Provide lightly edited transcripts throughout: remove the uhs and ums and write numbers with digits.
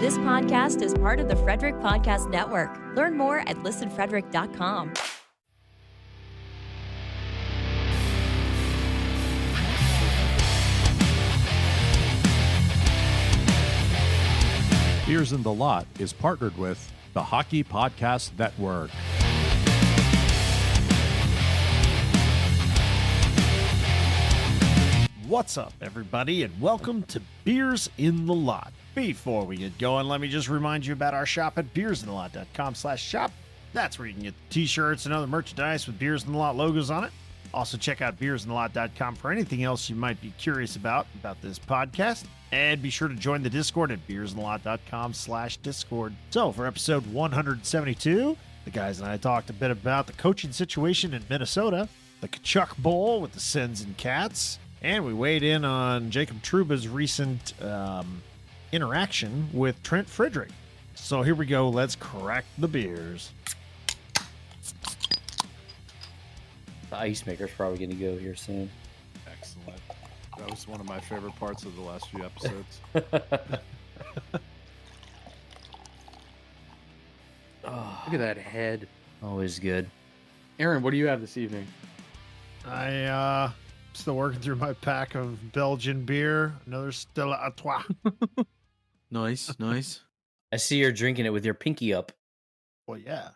This podcast is part of the Frederick Podcast Network. Learn more at listenfrederick.com. Beers in the Lot is partnered with the Hockey Podcast Network. What's up, everybody, and welcome to Beers in the Lot. Before we get going, let me just remind you about our shop at beersinthelot.com/shop. That's where you can get t-shirts and other merchandise with Beers in the Lot logos on it. Also, check out beersinthelot.com for anything else you might be curious about this podcast. And be sure to join the Discord at beersinthelot.com/Discord. So, for episode 172, the guys and I talked a bit about the coaching situation in Minnesota, the Tkachuk Bowl with the Sens and Cats, and we weighed in on Jacob Trouba's recent interaction with Trent Frederick. So here we go. Let's crack the beers. The ice maker's probably going to go here soon. Excellent. That was one of my favorite parts of the last few episodes. Look at that head. Always good. Aaron, what do you have this evening? I still working through my pack of Belgian beer. Another Stella Artois. Nice, nice. I see you're drinking it with your pinky up. Well, yeah.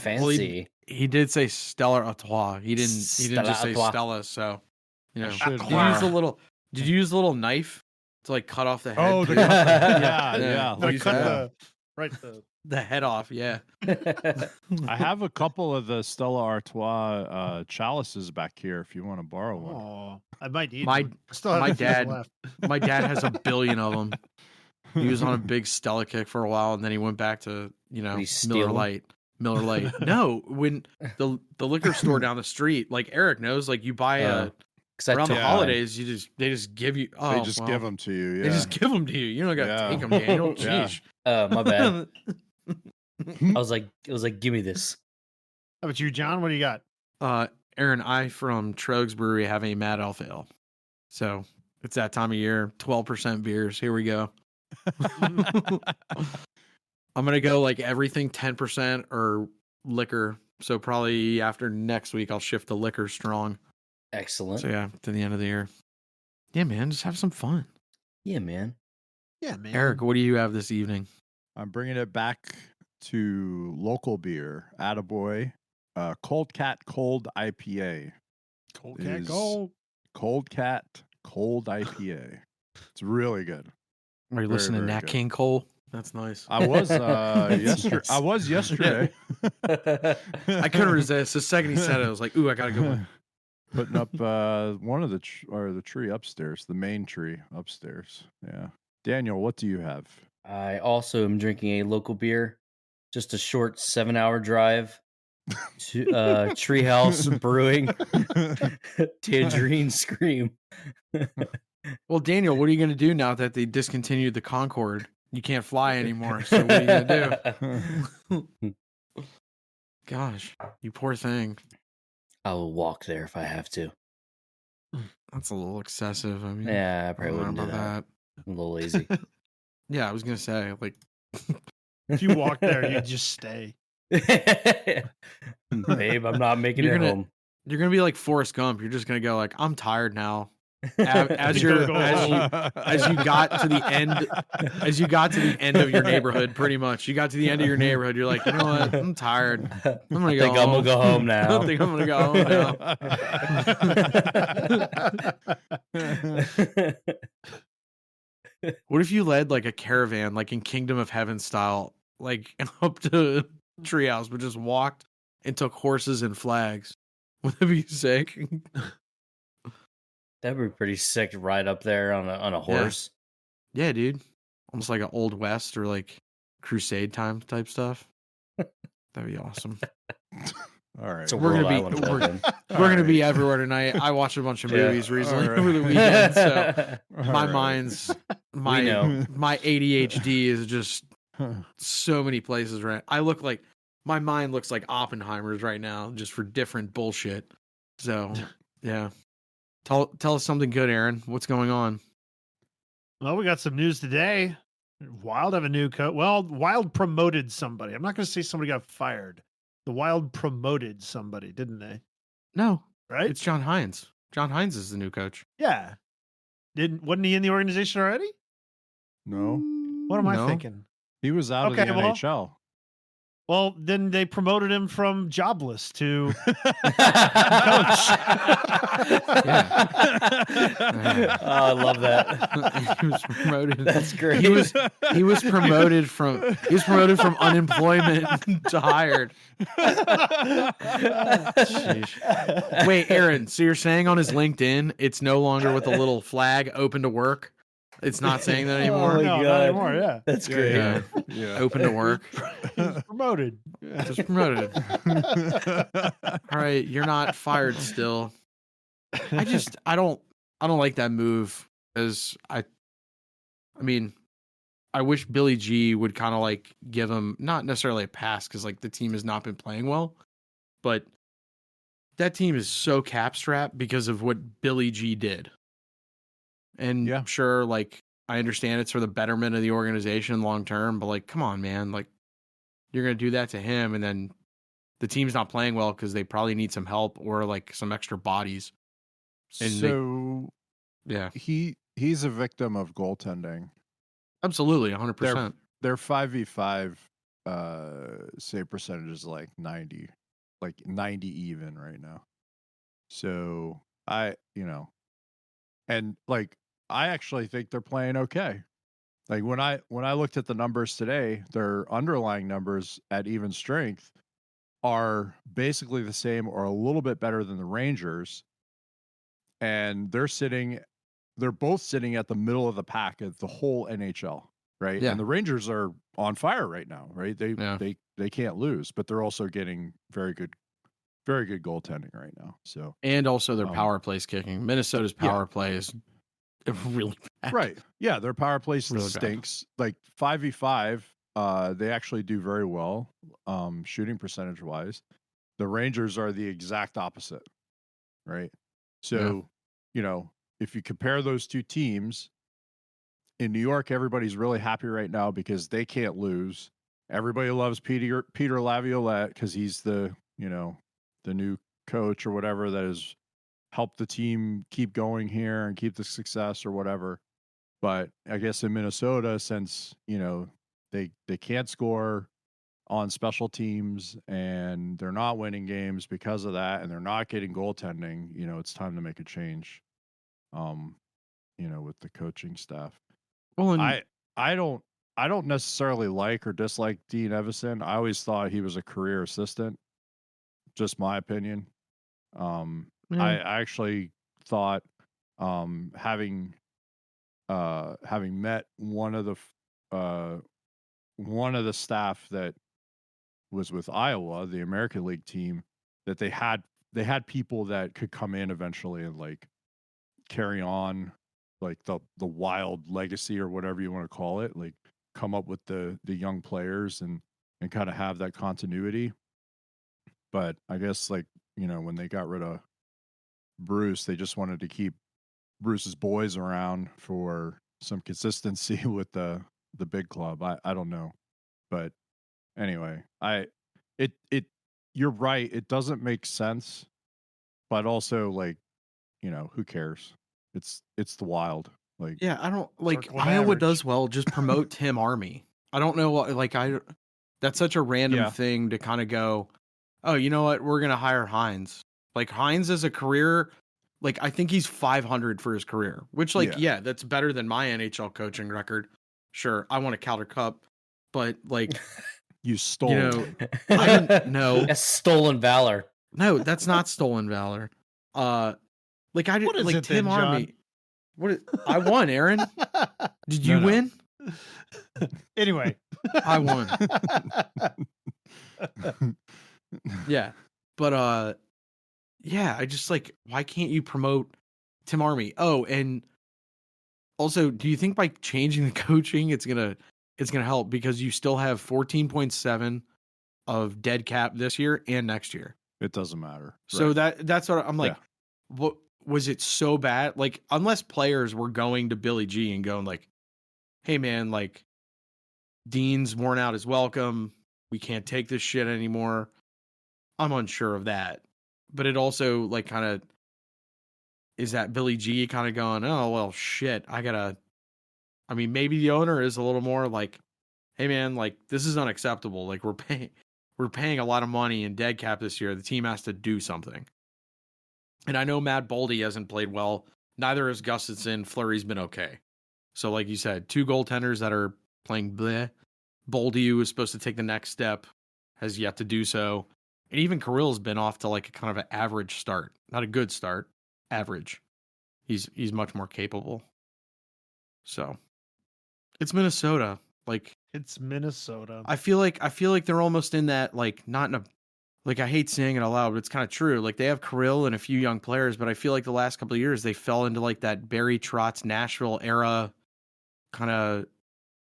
Fancy. He did say Stellar Artois. He didn't just say Artois. Stella, so you know. Should Did you use a little knife to like cut off the head? Oh, too? yeah. I Use cut that. The head off, yeah. I have a couple of the Stella Artois chalices back here if you want to borrow one. Oh, I might need My- one. I still have my a few dad- left. My dad has a billion of them. He was on a big Stella kick for a while, and then he went back to Did he steal Miller 'em? Lite. Miller Lite. No, when the liquor store down the street, like Eric knows, like you buy around the Yeah. holidays, they just give you. Oh, They just give them to you. Yeah. They just give them to you. You don't gotta Yeah. take them, Daniel. Yeah. Jeez. My bad. I was like, give me this. How about you, John? What do you got? Aaron, I from Trogs Brewery have a Mad Elf Ale. So it's that time of year. 12% beers. Here we go. I'm gonna go like everything 10% or liquor. So probably after next week, I'll shift to liquor strong. Excellent. So yeah, to the end of the year. Yeah, man, just have some fun. Yeah, man. Yeah, man. Eric, what do you have this evening? I'm bringing it back to local beer. Attaboy. Cold Cat Cold IPA. Cold It Cat is Gold. Cold Cat Cold IPA. It's really good. Are you Very, listening to very Nat good. King Cole? That's nice. I was yesterday. I was yesterday. I couldn't resist. The second he said it, I was like, ooh, I gotta go. Putting up one of the the tree upstairs, the main tree upstairs. Yeah. Daniel, what do you have? I also am drinking a local beer. Just a short 7-hour drive to Treehouse Brewing. Tangerine Scream. Well, Daniel, what are you going to do now that they discontinued the Concorde? You can't fly anymore. So what are you going to do? Gosh, you poor thing. I will walk there if I have to. That's a little excessive. I mean, Yeah, I I probably don't know wouldn't do about that. I'm a little lazy. Yeah, I was going to say, like, If you walk there, you just stay. Babe, I'm not making You're it gonna- home. you're going to be like Forrest Gump. You're just going to go like, I'm tired now. As you got to the end of your neighborhood, pretty much. You got to the end of your neighborhood. You're like, you know what? I'm tired. I'm gonna I go think I'm home. gonna go home I now. think I'm gonna go home now. What if you led like a caravan, like in Kingdom of Heaven style, like up to Treehouse, but just walked and took horses and flags? Would that be sick? That'd be pretty sick to ride up there on a horse. Yeah, dude. Almost like an Old West or like Crusade time type stuff. That'd be awesome. All right. It's a We're world gonna I be- want to live in. We're gonna be everywhere tonight. I watched a bunch of Yeah. movies recently Alright. over the weekend, so All my right. mind's We know. my ADHD is just so many places right. My mind looks like Oppenheimer's right now, just for different bullshit. So yeah. Tell us something good, Aaron. What's going on? Well, we got some news today. Wild have a new coach. Well, Wild promoted somebody. I'm not going to say somebody got fired. The Wild promoted somebody, didn't they? No, Right? it's John Hynes. John Hynes is the new coach. Yeah. Wasn't he in the organization already? No, What am I No. thinking? he was out Okay, of the well- NHL. Well, then they promoted him from jobless to Oh, I love that. He was promoted. That's great. He was promoted from unemployment to hired. Sheesh. Wait, Aaron, so you're saying on his LinkedIn it's no longer with a little flag open to work? It's not saying that anymore. Oh my no, not God. anymore. Yeah, That's great. Yeah. Yeah. Open to work. he's promoted. Just promoted. All right, you're not fired still. I don't like that move as I mean, I wish Billy G would kind of like give him not necessarily a pass because like the team has not been playing well, but that team is so cap strapped because of what Billy G did. And Yeah. sure, like I understand it's for the betterment of the organization long term, but like, come on, man, like you're gonna do that to him, and then the team's not playing well because they probably need some help or like some extra bodies. And So Yeah, he's a victim of goaltending. absolutely, 100%. Their 5v5 save percentage is like 90 even right now. So and like I actually think they're playing okay. Like when I looked at the numbers today, their underlying numbers at even strength are basically the same or a little bit better than the Rangers. And they're both sitting at the middle of the pack of the whole NHL, right? Yeah. And the Rangers are on fire right now, right? Yeah. They can't lose, but they're also getting very good goaltending right now. So And also their power plays kicking. Minnesota's power play is really bad. right. Yeah, their power play Really bad. stinks. Like 5v5, they actually do very well, shooting percentage wise. The Rangers are the exact opposite, right? So, if you compare those two teams, in New York, everybody's really happy right now because they can't lose. Everybody loves Peter Laviolette because he's the new coach or whatever that has helped the team keep going here and keep the success or whatever. But I guess in Minnesota, since they can't score on special teams and they're not winning games because of that, and they're not getting goaltending, it's time to make a change. With the coaching staff. Well, and I don't necessarily like or dislike Dean Evason. I always thought he was a career assistant. Just my opinion. I actually thought having met one of the staff that was with Iowa, the American League team, that they had people that could come in eventually and like carry on like the Wild legacy or whatever you want to call it, like come up with the young players and kind of have that continuity. But I guess like, when they got rid of Bruce, they just wanted to keep Bruce's boys around for some consistency with the big club. I don't know. But anyway, you're right. It doesn't make sense, but also like, who cares? It's the Wild. Like, yeah, I don't like Circle Iowa average. does well. Just promote Tim Army. I don't know what that's such a random Yeah. thing to kind of go, oh, you know what? We're gonna hire Hynes. Like Hynes as a career, like I think he's 500 for his career, which yeah, that's better than my NHL coaching record. Sure, I won a Calder Cup, but like you stole. I didn't know. That's stolen valor. No, that's not stolen valor. Like I What didn't is like it Tim then, John? Army. I won, Aaron. Did you No. win? Anyway, I won. Yeah. But yeah, I just like, why can't you promote Tim Army? Oh, and also, do you think by changing the coaching it's gonna help? Because you still have 14.7 of dead cap this year and next year. It doesn't matter. So Right. that's what I'm like, Yeah. what was it so bad? Like, unless players were going to Billy G and going like, hey man, like Dean's worn out his welcome. We can't take this shit anymore. I'm unsure of that. But it also like kind of is that Billy G kind of going, oh, well, shit, I mean, maybe the owner is a little more like, hey man, like this is unacceptable. Like we're paying a lot of money in dead cap this year. The team has to do something. And I know Matt Boldy hasn't played well. Neither has Gustafson. Fleury's been okay. So like you said, 2 goaltenders that are playing bleh. Boldy, who was supposed to take the next step, has yet to do so. And even Kirill's been off to like a kind of an average start. Not a good start. Average. He's much more capable. So it's Minnesota. Like It's Minnesota. I feel like they're almost in that, like, not in a, like, I hate saying it aloud, but it's kind of true. Like, they have Kirill and a few young players, but I feel like the last couple of years they fell into like that Barry Trotz Nashville era kind of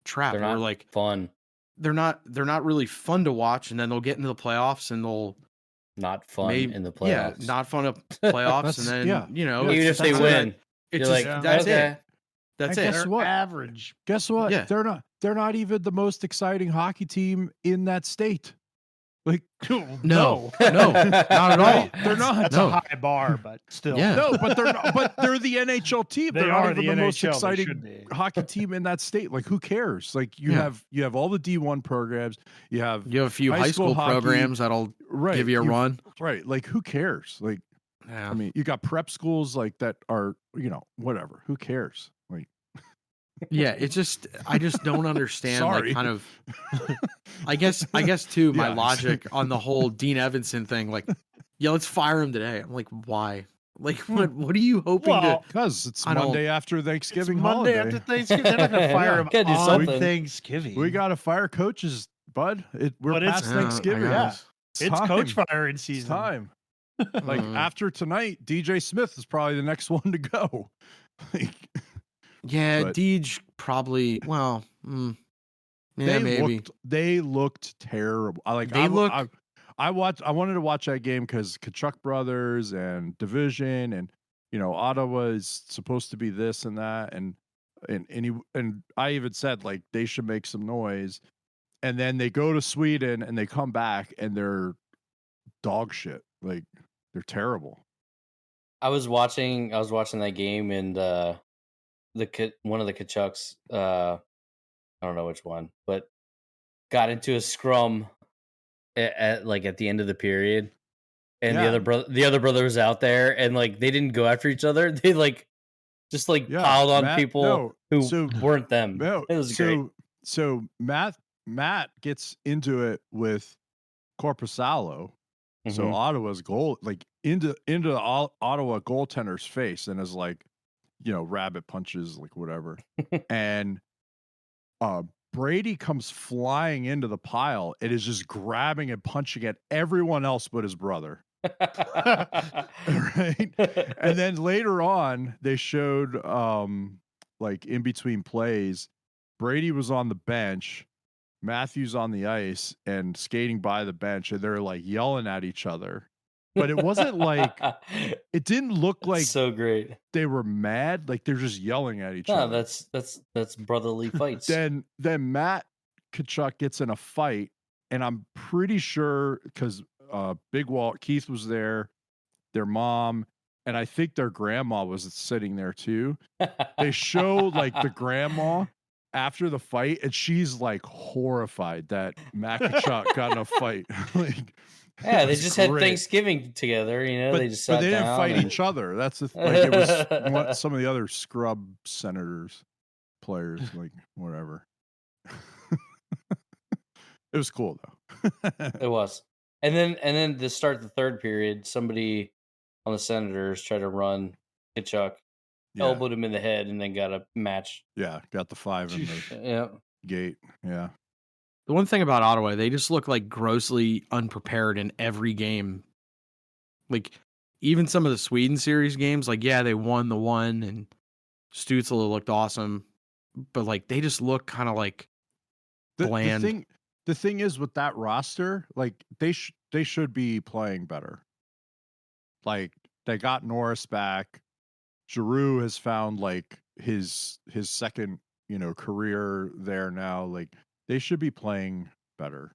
trap. They're where not like fun. they're not really fun to watch, and then they'll get into the playoffs and they'll Not fun in the playoffs. yeah, not fun of playoffs, and then yeah. you know, Yeah, Even if they that's win, it. It's you're just like, that's okay. it. That's And it. guess They're what? average. Guess what? Yeah. They're not even the most exciting hockey team in that state. Like No, not at all. They're not. That's No. a high bar, but still. Yeah. No, but they're not, but they're the NHL team. They They're are not even the the most NHL. They exciting should be. hockey team in that state. Like, who cares? Like, you Yeah. have all the D1 programs. You have You have a few High high school school hockey, programs that'll right. give you a run. Right. Like, who cares? Like, Yeah. I mean, you got prep schools like that are, whatever. Who cares? Like, Yeah, I just don't understand. Sorry. Like, kind of. I guess too. My Yeah. logic on the whole Dean Evason thing, like, yeah, let's fire him today. I'm like, why? Like, what are you hoping Well, because it's I don't- Monday after It's Thanksgiving Monday holiday. after Thanksgiving. They're not going to fire him Gotta do on something. Thanksgiving. We got to fire coaches, bud. We're But it's- past to? Thanksgiving. Yeah. It's time. coach firing It's season. time. Like, Mhm. after tonight, DJ Smith is probably the next one to go. Like, Yeah, But- Deej probably. Well, yeah, maybe. They looked terrible. I wanted to watch that game because Tkachuk brothers and division, and Ottawa is supposed to be this and that, and I even said like they should make some noise, and then they go to Sweden and they come back and they're dog shit. Like, they're terrible. I was watching that game, and one of the Tkachuks, I don't know which one, but got into a scrum at the end of the period, and Yeah. the other brother was out there, and like they didn't go after each other. They Yeah, piled on Matt- people no, who so- weren't them. No, It was great. So Matt gets into it with Corpusalo. So Mhm. Ottawa's goal, like into the Ottawa goaltender's face, and is like, rabbit punches, like whatever. And Brady comes flying into the pile and is just grabbing and punching at everyone else but his brother. Right. And then later on, they showed like in between plays, Brady was on the bench, Matthews on the ice and skating by the bench, and they're like yelling at each other. But it wasn't like, it didn't look like so great. they were mad. Like, they're just yelling at each No, other. that's brotherly fights. Then Matt Tkachuk gets in a fight, and I'm pretty sure because Big Walt Keith was there, their mom, and I think their grandma was sitting there too. They show like the grandma after the fight, and she's like horrified that Matt Tkachuk got in a fight. Like, Yeah, it they was just had great. Thanksgiving together. But, They just but sat they didn't down fight and- each other. That's the like it was some of the other scrub senators, players, like whatever. It was cool though. It was, and then to start the third period, somebody on the Senators tried to run Tkachuk, Yeah, elbowed him in the head, and then got a match. yeah, got the 5 in the Yeah, gate. Yeah, The one thing about Ottawa, they just look like grossly unprepared in every game. Like, even some of the Sweden series games, like, yeah, they won the one, and Stützle looked awesome, but like they just look kind of like bland. The thing is with that roster, like they should be playing better. Like, they got Norris back. Giroux has found like his second career there now. Like, they should be playing better,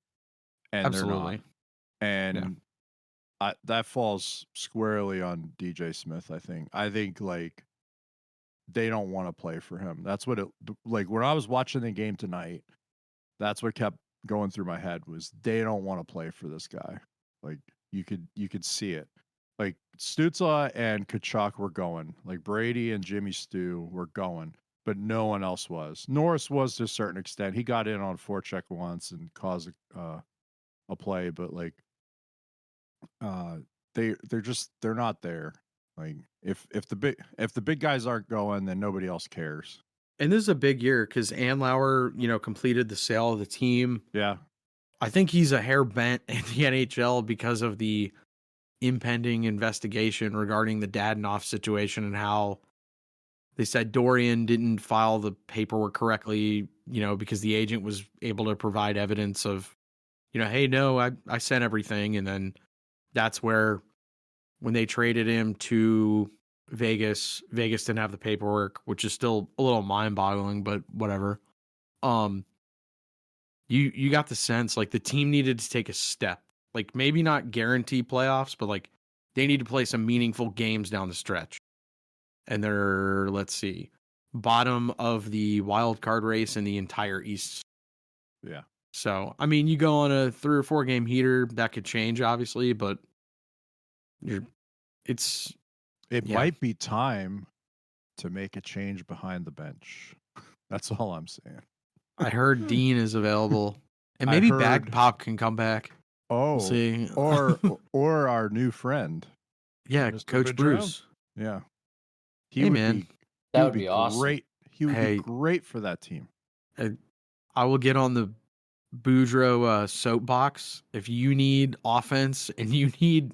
and Absolutely. they're not. And that falls squarely on DJ Smith. I think like they don't want to play for him. That's what it like when I was watching the game tonight. That's what kept going through my head was they don't want to play for this guy. Like you could see it. Like Stützle and Tkachuk were going. Like Brady and Jimmy Stu were going, but no one else was. Norris was to a certain extent. He got in on forecheck once and caused a play, but like they're not there. Like if the big guys aren't going, then nobody else cares. And this is a big year because Andlauer, completed the sale of the team. Yeah. I think he's a hair bent in the NHL because of the impending investigation regarding the Dadonov situation and how they said Dorian didn't file the paperwork correctly, because the agent was able to provide evidence of, hey, no, I sent everything. And then that's where when they traded him to Vegas didn't have the paperwork, which is still a little mind-boggling, but whatever. You got the sense like the team needed to take a step, like maybe not guarantee playoffs, but like they need to play some meaningful games down the stretch. And they're, let's see, bottom of the wild card race in the entire East. Yeah. So, I mean, you go on a 3 or 4 game heater, that could change obviously, but it might be time to make a change behind the bench. That's all I'm saying. I heard Dean is available, and maybe Bagpop can come back. Oh, we'll see. or our new friend. Yeah, Mr. Coach Vidrum. Bruce. Yeah. That would be awesome. Great. He would be great for that team. I will get on the Boudreaux soapbox. If you need offense and you need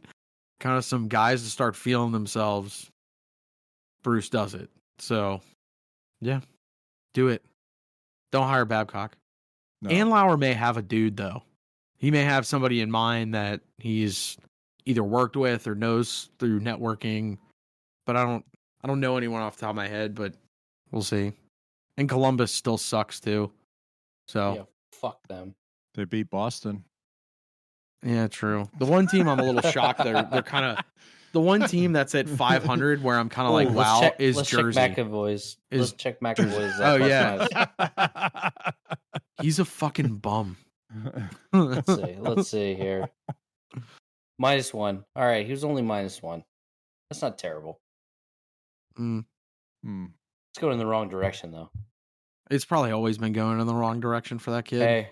kind of some guys to start feeling themselves, Bruce does it. So, yeah, do it. Don't hire Babcock. No. Andlauer may have a dude, though. He may have somebody in mind that he's either worked with or knows through networking, but I don't know anyone off the top of my head, but we'll see. And Columbus still sucks, too. So Yeah, fuck them. They beat Boston. Yeah, true. The one team I'm a little shocked they're kind of the one team that's at 500 where I'm kind of like, wow, is Jersey. Let's check McAvoy's. Oh yeah, he's a fucking bum. Let's see here. -1. All right, he was only -1. That's not terrible. It's going in the wrong direction though. It's probably always been going in the wrong direction for that kid. Hey,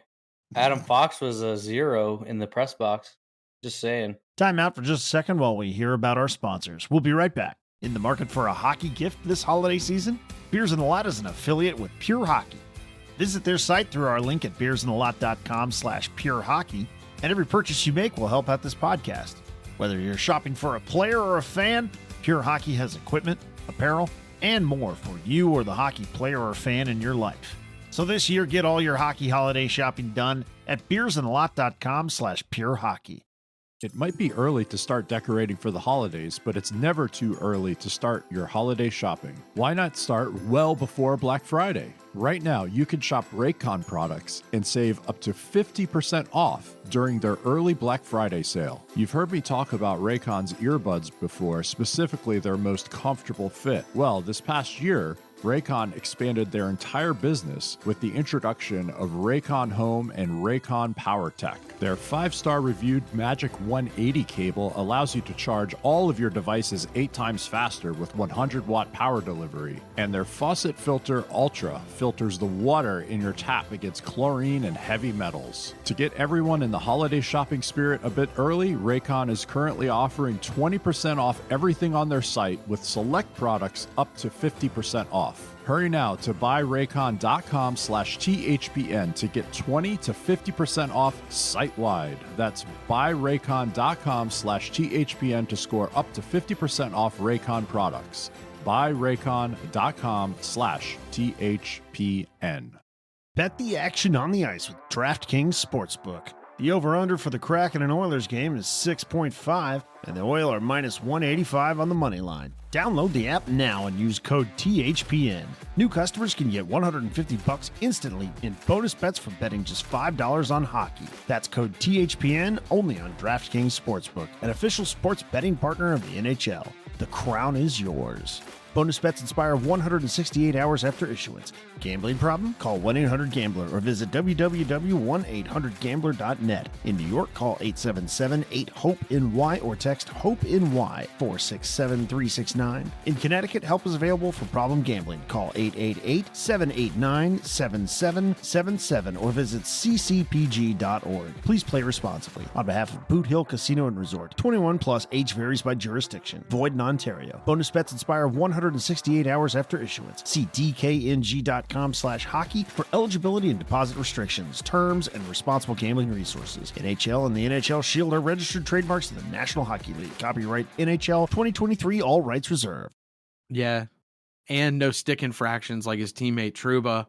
Adam Fox was a 0 in the press box. Just saying. Time out for just a second while we hear about our sponsors. We'll be right back. In the market for a hockey gift this holiday season? Beers in the Lot is an affiliate with Pure Hockey. Visit their site through our link at beersinthelot.com/purehockey, and every purchase you make will help out this podcast. Whether you're shopping for a player or a fan, Pure Hockey has equipment, apparel, and more for you or the hockey player or fan in your life. So this year, get all your hockey holiday shopping done at beersinthelot.com/purehockey. It might be early to start decorating for the holidays, but it's never too early to start your holiday shopping. Why not start well before Black Friday? Right now, you can shop Raycon products and save up to 50% off during their early Black Friday sale. You've heard me talk about Raycon's earbuds before, specifically their most comfortable fit. Well, this past year, Raycon expanded their entire business with the introduction of Raycon Home and Raycon PowerTech. Their 5-star reviewed Magic 180 cable allows you to charge all of your devices 8 times faster with 100-watt power delivery. And their Faucet Filter Ultra filters the water in your tap against chlorine and heavy metals. To get everyone in the holiday shopping spirit a bit early, Raycon is currently offering 20% off everything on their site with select products up to 50% off. Hurry now to buyraycon.com/THPN to get 20 to 50% off site-wide. That's buyraycon.com/THPN to score up to 50% off Raycon products. Buyraycon.com/THPN. Bet the action on the ice with DraftKings Sportsbook, The over-under for the Kraken and Oilers game is 6.5, and the Oilers are minus 185 on the money line. Download the app now and use code THPN. New customers can get $150 instantly in bonus bets for betting just $5 on hockey. That's code THPN only on DraftKings Sportsbook, an official sports betting partner of the NHL. The crown is yours. Bonus bets expire 168 hours after issuance. Gambling problem? Call 1-800-GAMBLER or visit www.1800gambler.net. In New York, call 877-8-HOPE-NY or text HOPE-NY 467-369. In Connecticut, help is available for problem gambling. Call 888-789-7777 or visit ccpg.org. Please play responsibly. On behalf of Boot Hill Casino and Resort, 21 plus, age varies by jurisdiction. Void in Ontario. Bonus bets expire 168 hours after issuance. See dkng.com/hockey for eligibility and deposit restrictions, terms, and responsible gambling resources. NHL and the NHL Shield are registered trademarks of the National Hockey League. Copyright NHL 2023, all rights reserved. Yeah. And no stick infractions like his teammate Trouba.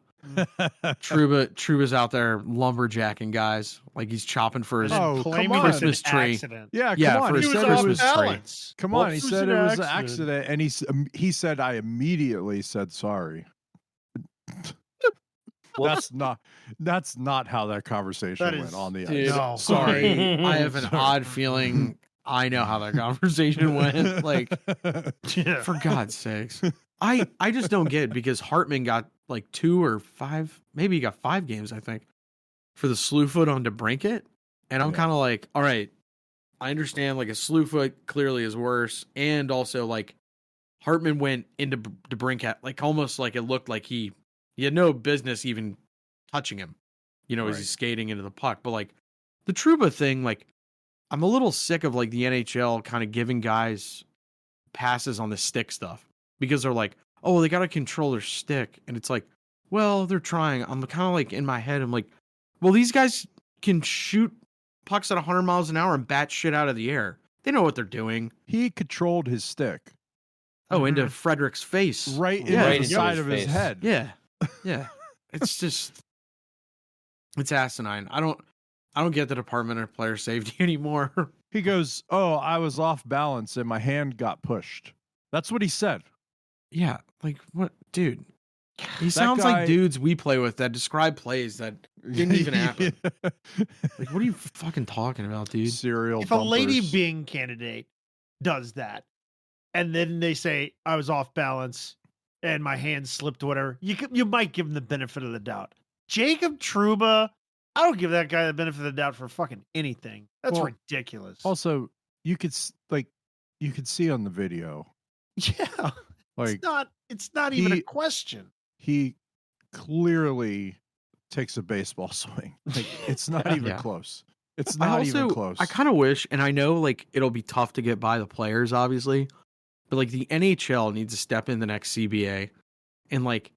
Trouba's out there lumberjacking guys like he's chopping for his Christmas tree. Accident. Yeah, Yeah, come on. for He his said it Christmas was tree. balance. Come on, he It was said an it was an accident. accident, and he said I immediately said sorry. That's not how that conversation That went is- on the Dude, ice. No. sorry. I have an odd feeling I know how that conversation went. Like, Yeah. for God's sakes. I just don't get it because Hartman got like 2 or 5, maybe he got 5 games, I think, for the slew foot on DeBrincat. And I'm Yeah. kind of like, all right, I understand like a slew foot clearly is worse. And also like Hartman went into DeBrincat, like almost like it looked like he had no business even touching him, as Right. he's skating into the puck. But like the Trouba thing, like I'm a little sick of like the NHL kind of giving guys passes on the stick stuff because they're like, oh, they got to control their stick. And it's like, well, they're trying. I'm kind of like in my head, I'm like, well, these guys can shoot pucks at 100 miles an hour and bat shit out of the air. They know what they're doing. He controlled his stick Oh, into Frederick's face. right Yeah. into Right the into side his of his face. head. Yeah. Yeah. It's just, it's asinine. I don't get the Department of Player Safety anymore. He goes, "Oh, I was off balance and my hand got pushed." That's what he said. Yeah. Like, what? Dude. He sounds guy- like dudes we play with that describe plays that didn't even happen. Like, what are you fucking talking about, dude? Serial If a lady bumpers. Bing candidate does that, and then they say I was off balance and my hand slipped, whatever, you might give him the benefit of the doubt. Jacob Trouba, I don't give that guy the benefit of the doubt for fucking anything. That's Well, ridiculous. Also, you could see on the video, yeah, like it's not even a he- question. he clearly takes a baseball swing. Like it's not even Yeah. close. It's I not also, even close. I kind of wish, and I know like it'll be tough to get by the players, obviously, but like the NHL needs to step in the next CBA and like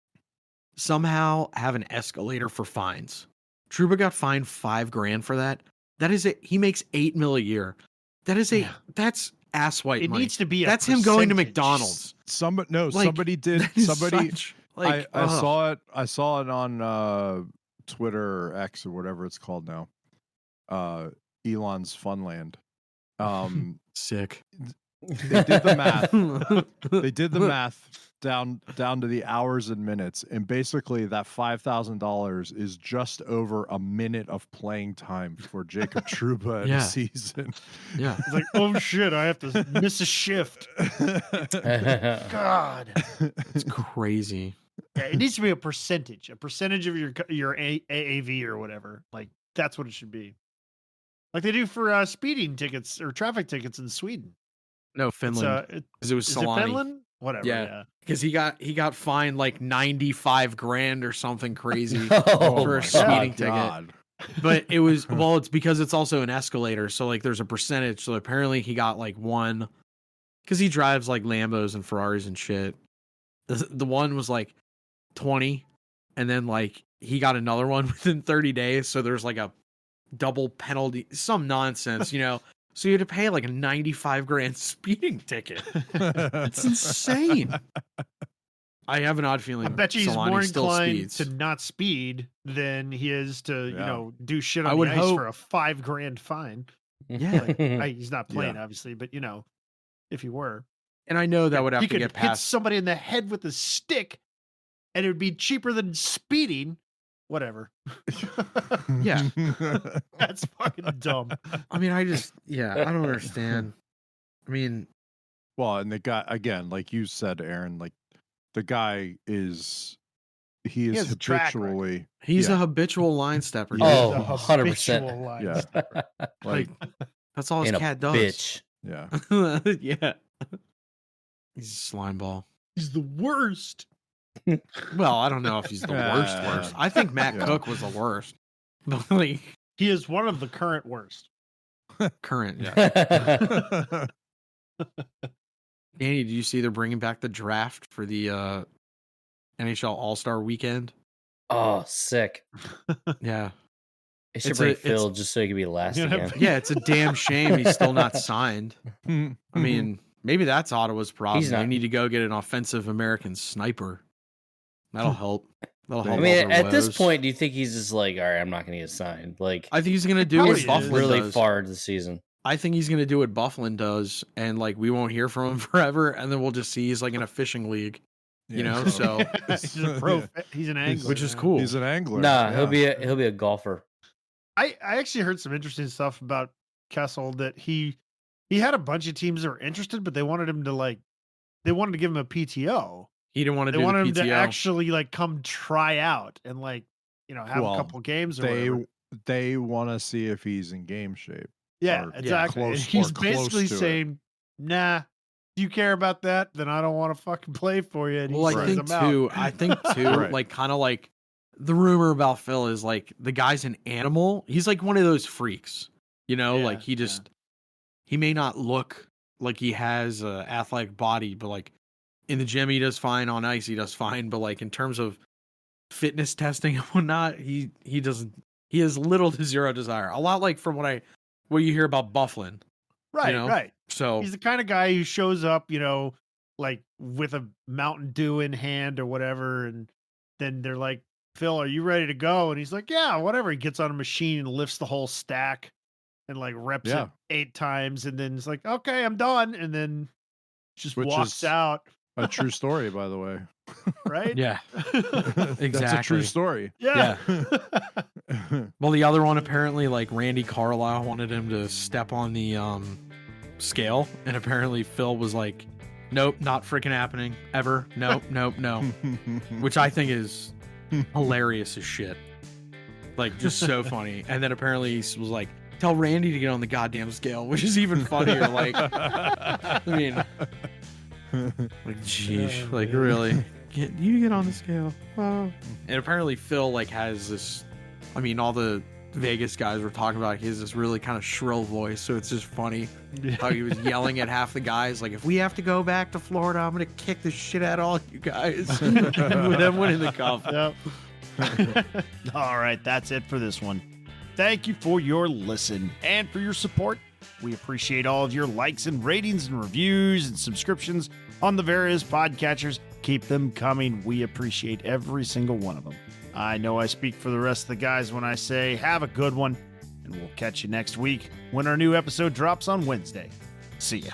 somehow have an escalator for fines. Trouba got fined $5,000 for that. That is it. He makes $8 million a year. That's ass white It money. needs to be. That's him going to percentage. McDonald's. somebody Like, did. that is Somebody such, like, I ugh. saw it. I saw it on Twitter or X or whatever it's called now. Elon's Funland. Sick. They did the math. They did the math down to the hours and minutes, and basically that $5,000 is just over a minute of playing time for Jacob Trouba in Yeah. a season. Yeah. It's like, oh shit, I have to miss a shift. God. It's crazy. Yeah, it needs to be a percentage of your AAV or whatever. Like that's what it should be. Like they do for speeding tickets or traffic tickets in Sweden. No, It's, Finland. Because it was is it Solani. Finland? Whatever. Yeah. Yeah. Because he got fined like $95,000 or something crazy Oh for my a speeding ticket. God. But it was it's because it's also an escalator, so like there's a percentage. So apparently he got like one because he drives like Lambos and Ferraris and shit. The one was like 20, and then like he got another one within 30 days. So there's like a double penalty, some nonsense, So you had to pay like a $95,000 speeding ticket. It's insane. I have an odd feeling. I bet you he's Solani more still inclined speeds. to not speed than he is to, Yeah. do shit I on would the ice hope- for a $5,000 fine. Yeah. He's not playing, Yeah. obviously, but if he were, And I know that would have he to could get hit past. somebody in the head with a stick, and it would be cheaper than speeding. Whatever. Yeah. That's fucking dumb. I mean, I don't understand. I mean, Well, and the guy, again, like you said, Aaron, like the guy is has a track record. habitually he's Yeah. a habitual line stepper. dude. Oh, The 100%. habitual line Yeah. stepper. like That's all his And a cat does. bitch. yeah. Yeah. He's a slime ball. He's the worst. Well, I don't know if he's the worst. I think Matt Yeah. Cook was the worst. But like He is one of the current worst. current, yeah. Danny, did you see they're bringing back the draft for the NHL All-Star Weekend? Oh, sick. Yeah. They should It's bring a- Phil just so he could be last Yeah, again. Yeah, it's a damn shame he's still not signed. I mean, maybe that's Ottawa's problem. He's They not- need to go get an offensive American sniper. That'll help. That'll help. I mean, all their at this woes. point, do you think he's just like, all right, I'm not going to get signed? Like, I think he's gonna do Probably what is. Buffalo really does. far into the season. I think he's gonna do what Buffalo does, and like we won't hear from him forever, and then we'll just see he's like in a fishing league, you know. So, he's a pro. He's an angler, which is man. cool. He's an angler. Nah, yeah. he'll be a golfer. I actually heard some interesting stuff about Kessel that he had a bunch of teams that were interested, but they wanted him to give him a PTO. He didn't want to They do wanted him the to PTO. actually come try out and have Well, a couple games or whatever. They want to see if he's in game shape. Yeah, or exactly. close- And he's or close basically to it. saying, "Nah, do you care about that? Then I don't want to fucking play for you." And he Well, says, I think "I'm out." too. I think too. Right. Like kind of like the rumor about Phil is like the guy's an animal. He's like one of those freaks, you know. Yeah, like he just he may not look like he has a athletic body, but like in the gym he does fine. On ice he does fine. But like in terms of fitness testing and whatnot, he doesn't. He has little to zero desire. A lot like from what you hear about Bufflin. Right, know? right. So He's the kind of guy who shows up, like with a Mountain Dew in hand or whatever, and then they're like, "Phil, are you ready to go?" And he's like, "Yeah, whatever." He gets on a machine and lifts the whole stack and reps Yeah. it 8 times, and then it's like, "Okay, I'm done," and then just Which walks is- out. A true story, by the way. Right? yeah, That's a Exactly. true story. Yeah. well, the other one apparently, like Randy Carlisle wanted him to step on the scale, and apparently Phil was like, "Nope, not freaking happening ever. Nope, nope, no." Which I think is hilarious as shit. Like just so funny. And then apparently he was like, "Tell Randy to get on the goddamn scale," which is even funnier. Like, I mean, like, geez, like really, get on the scale. Wow. And apparently Phil has this. I mean, all the Vegas guys were talking about. He has this really kind of shrill voice, so it's just funny how he was yelling at half the guys. Like, if we have to go back to Florida, I'm gonna kick the shit out of all you guys. With them winning the cup. Yep. All right, that's it for this one. Thank you for your listen and for your support. We appreciate all of your likes and ratings and reviews and subscriptions on the various podcatchers. Keep them coming. We appreciate every single one of them. I know I speak for the rest of the guys when I say have a good one, and we'll catch you next week when our new episode drops on Wednesday. See ya.